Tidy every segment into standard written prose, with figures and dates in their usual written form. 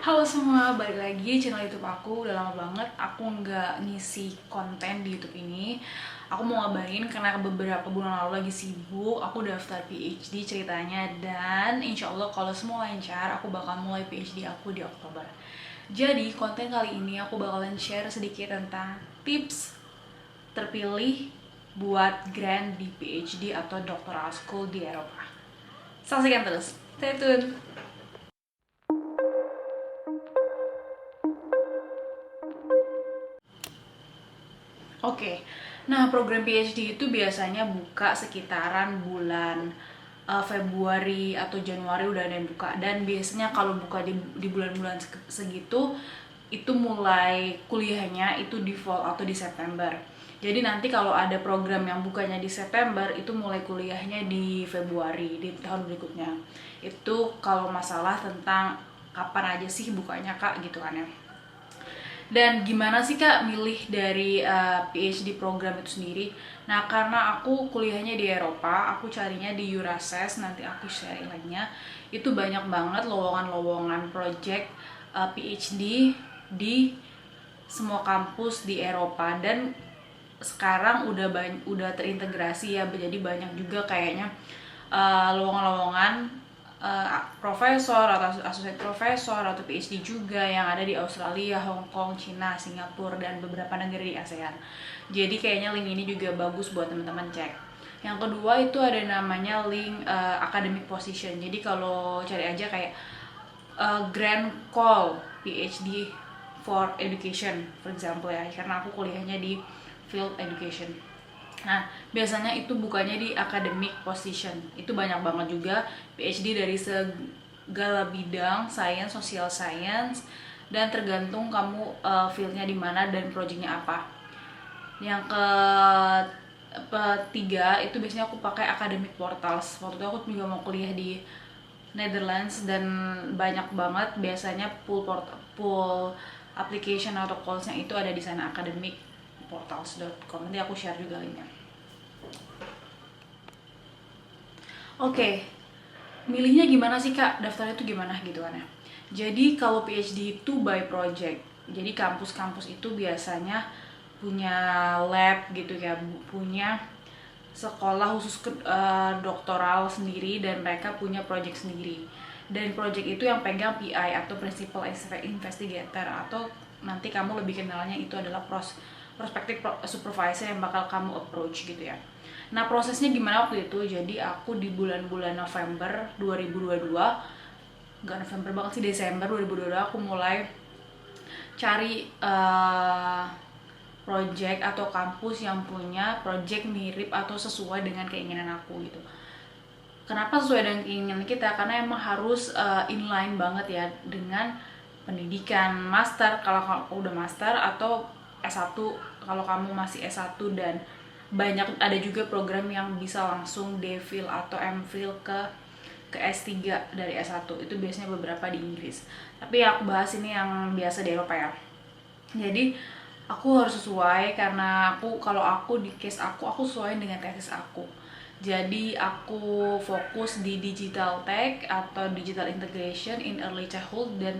Halo semua, balik lagi di channel YouTube aku. Udah lama banget aku nggak ngisi konten di YouTube ini. Aku mau ngabarin karena beberapa bulan lalu lagi sibuk. Aku daftar PhD ceritanya, dan insya Allah kalau semua lancar, aku bakal mulai PhD aku di Oktober. Jadi konten kali ini aku bakalan share sedikit tentang tips terpilih buat grant di PhD atau doctoral school di Eropa. Saksikan terus, stay tune. Oke, nah program PhD itu biasanya buka sekitaran bulan Februari atau Januari udah ada yang buka, dan biasanya kalau buka di bulan-bulan segitu itu mulai kuliahnya itu di fall atau di September. Jadi nanti kalau ada program yang bukanya di September itu mulai kuliahnya di Februari di tahun berikutnya. Itu kalau masalah tentang kapan aja sih bukanya Kak gitu kan ya. Dan gimana sih Kak milih dari PhD program itu sendiri? Nah, karena aku kuliahnya di Eropa, aku carinya di Eurases, nanti aku sharing lainnya. Itu banyak banget lowongan-lowongan project PhD di semua kampus di Eropa, dan sekarang udah terintegrasi ya, jadi banyak juga kayaknya lowongan-lowongan profesor atau associate profesor atau PhD juga yang ada di Australia, Hong Kong, Cina, Singapura, dan beberapa negara di ASEAN. Jadi kayaknya link ini juga bagus buat teman-teman cek. Yang kedua itu ada namanya link academic position. Jadi kalau cari aja kayak Grand Call PhD for Education, for example ya, karena aku kuliahnya di field education. Nah, biasanya itu bukannya di academic position. Itu banyak banget juga PhD dari segala bidang, science, social science, dan tergantung kamu fieldnya di mana dan projectnya apa. Yang ketiga itu biasanya aku pakai academic portals. Waktu itu aku juga mau kuliah di Netherlands, dan banyak banget biasanya pool application atau callsnya itu ada di sana, academicportals.com. Nanti aku share juga linknya. Oke, milihnya gimana sih Kak? Daftarnya tuh gimana gitu kan ya? Jadi kalau PhD itu by project. Jadi kampus-kampus itu biasanya punya lab gitu ya, punya sekolah khusus doktoral sendiri, dan mereka punya project sendiri. Dan project itu yang pegang PI atau Principal Investigator, atau nanti kamu lebih kenalnya itu adalah prospective supervisor yang bakal kamu approach gitu ya. Nah, prosesnya gimana waktu itu? Jadi aku di bulan-bulan November 2022, nggak November banget sih, Desember 2022 aku mulai cari project atau kampus yang punya project mirip atau sesuai dengan keinginan aku gitu. Kenapa sesuai dengan keinginan kita? Karena emang harus inline banget ya dengan pendidikan master kalau kamu udah master, atau S1 kalau kamu masih S1, dan banyak ada juga program yang bisa langsung DPhil atau MPhil ke S3 dari S1. Itu biasanya beberapa di Inggris. Tapi aku bahas ini yang biasa di Eropa ya. Jadi aku harus sesuai, karena kalau aku di case aku sesuai dengan tesis aku. Jadi aku fokus di digital tech atau digital integration in early childhood, dan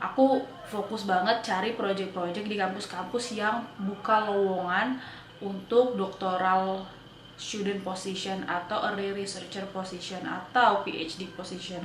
aku fokus banget cari project-project di kampus-kampus yang buka lowongan untuk doctoral student position atau early researcher position atau PhD position.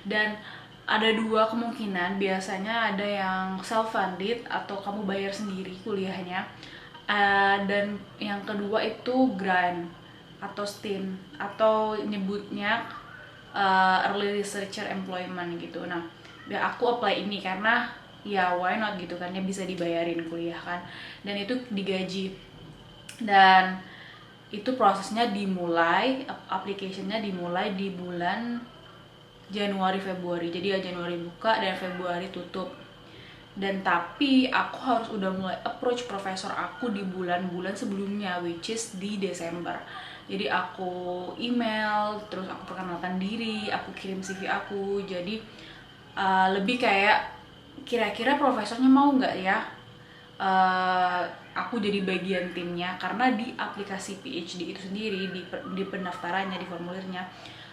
Dan ada dua kemungkinan, biasanya ada yang self funded atau kamu bayar sendiri kuliahnya, dan yang kedua itu grant atau STEM atau nyebutnya early researcher employment gitu. Nah, aku apply ini karena ya why not gitu kan, ya bisa dibayarin kuliah kan, dan itu digaji. Dan itu prosesnya dimulai, applicationnya dimulai di bulan Januari Februari. Jadi ya Januari buka dan Februari tutup. Dan tapi aku harus udah mulai approach profesor aku di bulan-bulan sebelumnya, which is di Desember. Jadi aku email, terus aku perkenalkan diri, aku kirim CV aku. Jadi lebih kayak kira-kira profesornya mau nggak ya aku jadi bagian timnya, karena di aplikasi PhD itu sendiri di pendaftarannya, di formulirnya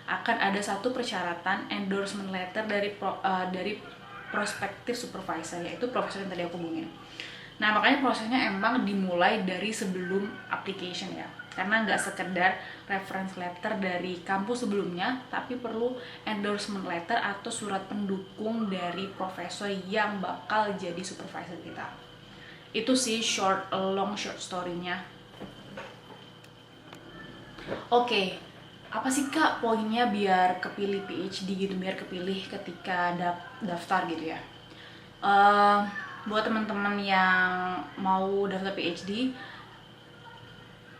akan ada satu persyaratan endorsement letter dari prospective supervisor, yaitu profesor yang tadi aku hubungin. Nah, makanya prosesnya emang dimulai dari sebelum application ya, karena nggak sekedar reference letter dari kampus sebelumnya, tapi perlu endorsement letter atau surat pendukung dari profesor yang bakal jadi supervisor kita. Itu sih long short story-nya. Oke, apa sih Kak poinnya biar kepilih PhD gitu, biar kepilih ketika daftar gitu ya? Buat teman-teman yang mau daftar PhD,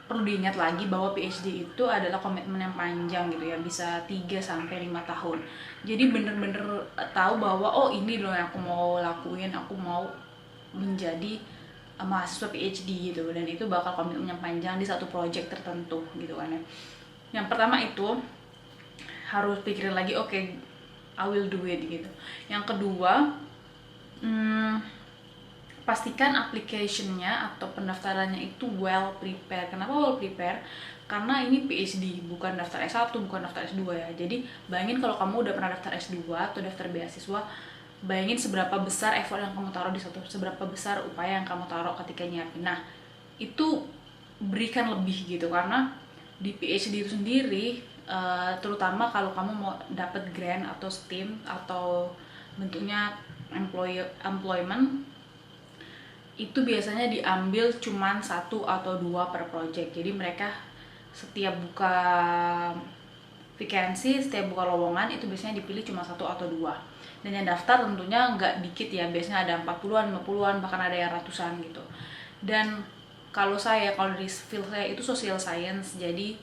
perlu diingat lagi bahwa PhD itu adalah komitmen yang panjang gitu ya, bisa 3-5 tahun. Jadi bener-bener tahu bahwa oh ini loh yang aku mau lakuin, aku mau menjadi mahasiswa PhD gitu, dan itu bakal komitmen yang panjang di satu project tertentu gitu kan ya. Yang pertama itu harus pikirin lagi, oke, I will do it gitu. Yang kedua, pastikan application-nya atau pendaftarannya itu well prepared. Kenapa well prepared? Karena ini PhD, bukan daftar S1, bukan daftar S2 ya. Jadi bayangin kalau kamu udah pernah daftar S2 atau daftar beasiswa, bayangin seberapa besar effort yang kamu taruh di satu, seberapa besar upaya yang kamu taruh ketika nyiapin. Nah, itu berikan lebih gitu, karena di PhD itu sendiri, terutama kalau kamu mau dapat grant atau STEM atau bentuknya employment, itu biasanya diambil cuman 1 atau 2 per project. Jadi mereka setiap buka vacancy, setiap buka lowongan itu biasanya dipilih cuma 1 atau 2. Dan yang daftar tentunya nggak dikit ya, biasanya ada 40-an, 50-an, bahkan ada yang ratusan gitu. Dan kalau dari field saya itu social science, jadi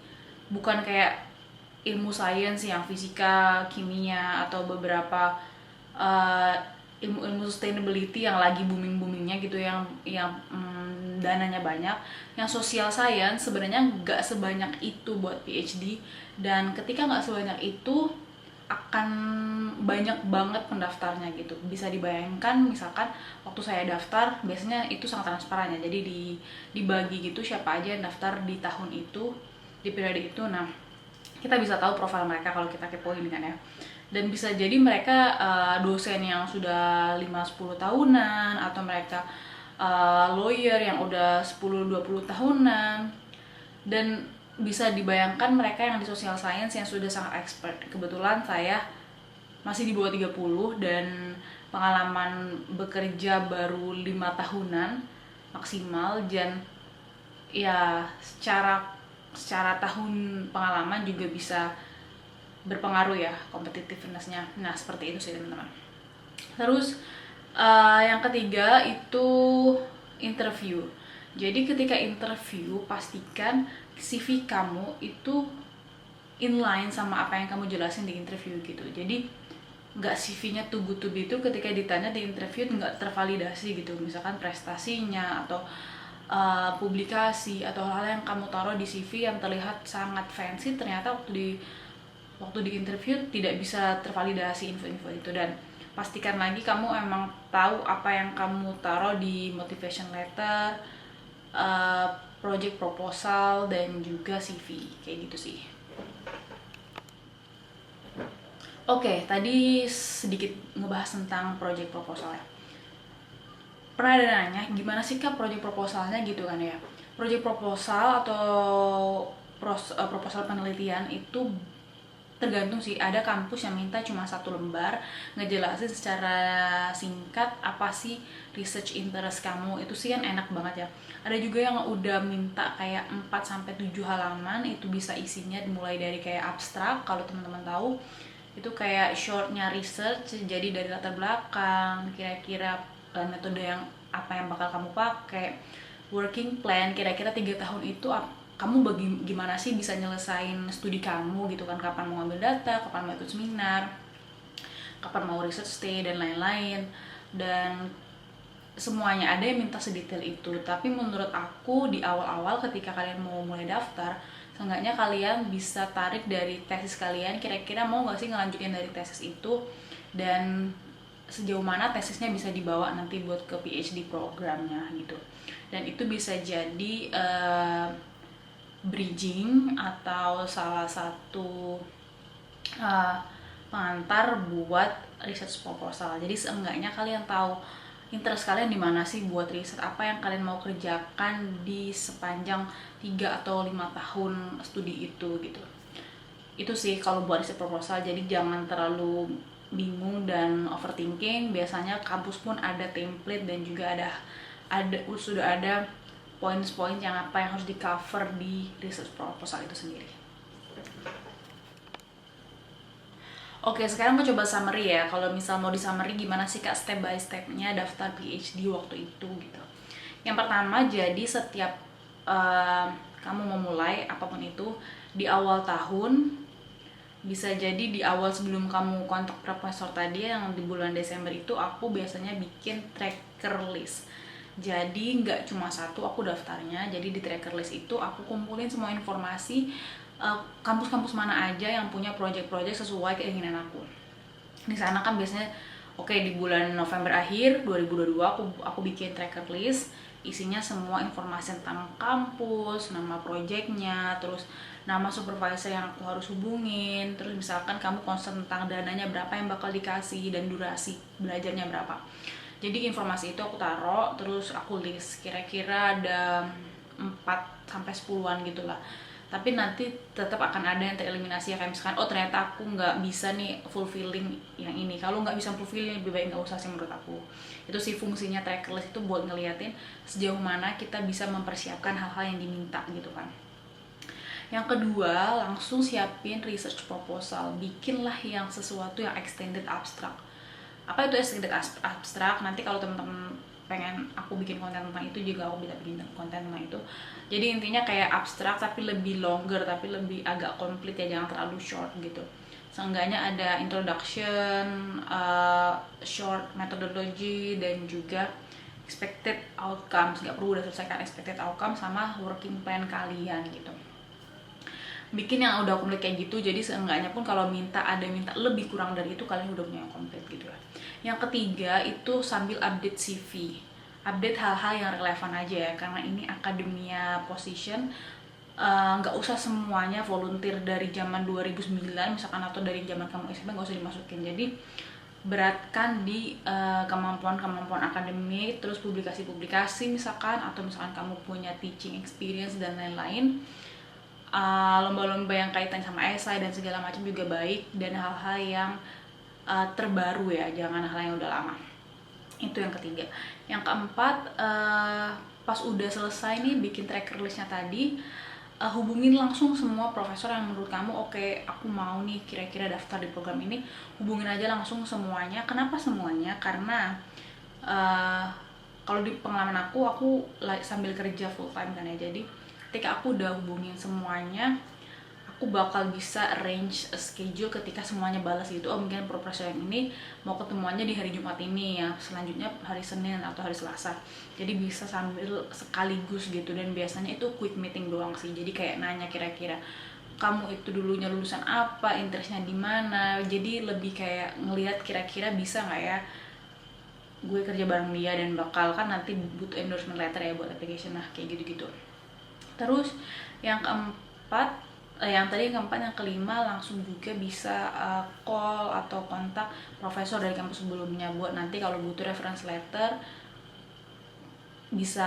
bukan kayak ilmu sains yang fisika, kimia, atau beberapa ilmu sustainability yang lagi boomingnya gitu, yang dananya banyak. Yang social science sebenarnya nggak sebanyak itu buat PhD, dan ketika nggak sebanyak itu akan banyak banget pendaftarnya gitu. Bisa dibayangkan misalkan waktu saya daftar, biasanya itu sangat transparan ya, jadi dibagi gitu siapa aja yang daftar di tahun itu, di periode itu. Nah, kita bisa tahu profil mereka kalau kita kepoin kan ya. Dan bisa jadi mereka dosen yang sudah 5-10 tahunan, atau mereka lawyer yang udah 10-20 tahunan. Dan bisa dibayangkan mereka yang di social science yang sudah sangat expert. Kebetulan saya masih di bawah 30 dan pengalaman bekerja baru 5 tahunan maksimal, dan ya secara tahun pengalaman juga bisa berpengaruh ya competitiveness-nya. Nah, seperti itu sih teman-teman. Terus yang ketiga itu interview. Jadi ketika interview, pastikan CV kamu itu inline sama apa yang kamu jelasin di interview gitu. Jadi nggak CV-nya too good to be itu ketika ditanya di interview nggak tervalidasi gitu. Misalkan prestasinya atau publikasi atau hal yang kamu taruh di CV yang terlihat sangat fancy, ternyata waktu di interview tidak bisa tervalidasi info-info itu. Dan pastikan lagi kamu emang tahu apa yang kamu taruh di motivation letter, project proposal, dan juga CV, kayak gitu sih. Oke, tadi sedikit ngebahas tentang project proposal ya. Pernah ada nanya, gimana sih Kak project proposalnya gitu kan ya. Project proposal atau proposal penelitian itu tergantung sih. Ada kampus yang minta cuma 1 lembar, ngejelasin secara singkat apa sih research interest kamu. Itu sih kan enak banget ya. Ada juga yang udah minta kayak 4-7 halaman, itu bisa isinya mulai dari kayak abstrak, kalau teman-teman tahu itu kayak shortnya research, jadi dari latar belakang, kira-kira metode yang apa yang bakal kamu pakai, working plan, kira-kira 3 tahun itu kamu gimana sih bisa nyelesain studi kamu gitu kan, kapan mau ambil data, kapan mau ikut seminar, kapan mau research stay, dan lain-lain. Dan semuanya ada yang minta sedetail itu. Tapi menurut aku di awal-awal ketika kalian mau mulai daftar, seenggaknya kalian bisa tarik dari tesis kalian, kira-kira mau gak sih ngelanjutin dari tesis itu, dan sejauh mana tesisnya bisa dibawa nanti buat ke PhD programnya gitu. Dan itu bisa jadi bridging atau salah satu pengantar buat research proposal. Jadi seenggaknya kalian tahu interest kalian di mana sih buat riset, apa yang kalian mau kerjakan di sepanjang 3 atau 5 tahun studi itu gitu. Itu sih kalau buat riset proposal. Jadi jangan terlalu bingung dan overthinking. Biasanya kampus pun ada template dan juga sudah ada poin-poin yang apa yang harus di cover di research proposal itu sendiri. Oke, sekarang aku coba summary ya. Kalau misal mau di summary gimana sih Kak step by stepnya daftar PhD waktu itu gitu. Yang pertama, jadi setiap kamu memulai apapun itu di awal tahun, bisa jadi di awal sebelum kamu kontak profesor tadi yang di bulan Desember itu, aku biasanya bikin tracker list. Jadi nggak cuma satu aku daftarnya, jadi di tracker list itu aku kumpulin semua informasi kampus-kampus mana aja yang punya project-project sesuai keinginan aku. Di sana kan biasanya di bulan November akhir 2022 aku bikin tracker list, isinya semua informasi tentang kampus, nama projectnya, terus nama supervisor yang aku harus hubungin, terus misalkan kamu concern tentang dananya berapa yang bakal dikasih dan durasi belajarnya berapa. Jadi informasi itu aku taruh, terus aku list kira-kira ada 4-10an gitulah. Tapi nanti tetap akan ada yang tereliminasi ya, kayak misalkan ternyata aku nggak bisa nih fulfilling yang ini. Kalau nggak bisa fulfilling lebih baik nggak usah sih menurut aku. Itu sih fungsinya tracker list itu buat ngeliatin sejauh mana kita bisa mempersiapkan hal-hal yang diminta gitu kan. Yang kedua, langsung siapin research proposal. Bikinlah yang sesuatu yang extended abstract. Apa itu extended abstract? Nanti kalau teman-teman pengen aku bikin konten tentang itu juga aku bisa bikin konten tentang itu. Jadi intinya kayak abstrak tapi lebih longer, tapi lebih agak komplit ya, jangan terlalu short gitu. Seenggaknya ada introduction, short methodology, dan juga expected outcomes. Nggak perlu udah selesaikan expected outcome sama working plan kalian gitu. Bikin yang udah komplit kayak gitu, jadi seenggaknya pun kalau minta lebih kurang dari itu, kalian udah punya yang komplit gitu lah. Yang ketiga itu sambil update CV, update hal-hal yang relevan aja ya, karena ini akademia position, nggak usah semuanya volunteer dari zaman 2009 misalkan, atau dari zaman kamu SMP, nggak usah dimasukin. Jadi beratkan di kemampuan akademik, terus publikasi misalkan, atau misalkan kamu punya teaching experience dan lain-lain. Lomba-lomba yang kaitan sama esai dan segala macam juga baik, dan hal-hal yang terbaru ya, jangan hal yang udah lama. Itu yang ketiga. Yang keempat, pas udah selesai nih bikin tracker listnya tadi, hubungin langsung semua profesor yang menurut kamu aku mau nih kira-kira daftar di program ini. Hubungin aja langsung semuanya. Kenapa semuanya? Karena kalau di pengalaman aku sambil kerja full time kan ya, jadi ketika aku udah hubungin semuanya, aku bakal bisa arrange schedule ketika semuanya balas gitu. Mungkin profesor yang ini mau ketemuannya di hari Jumat ini ya, selanjutnya hari Senin atau hari Selasa. Jadi bisa sambil sekaligus gitu, dan biasanya itu quick meeting doang sih. Jadi kayak nanya kira-kira kamu itu dulunya lulusan apa, interestnya di mana. Jadi lebih kayak ngelihat kira-kira bisa nggak ya gue kerja bareng dia, dan bakal kan nanti butuh endorsement letter ya buat application, nah kayak gitu-gitu. Terus yang keempat, yang kelima, langsung juga bisa call atau kontak profesor dari kampus sebelumnya buat nanti kalau butuh reference letter bisa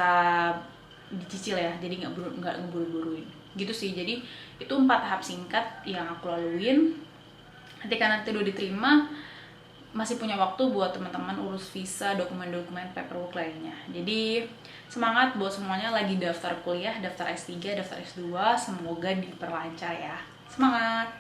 dicicil ya, jadi nggak ngeburu-buruin gitu sih. Jadi itu 4 tahap singkat yang aku laluin. Ketika nanti udah diterima, masih punya waktu buat teman-teman urus visa, dokumen-dokumen, paperwork lainnya. Jadi semangat buat semuanya lagi daftar kuliah, daftar S3, daftar S2, semoga diperlancar ya. Semangat!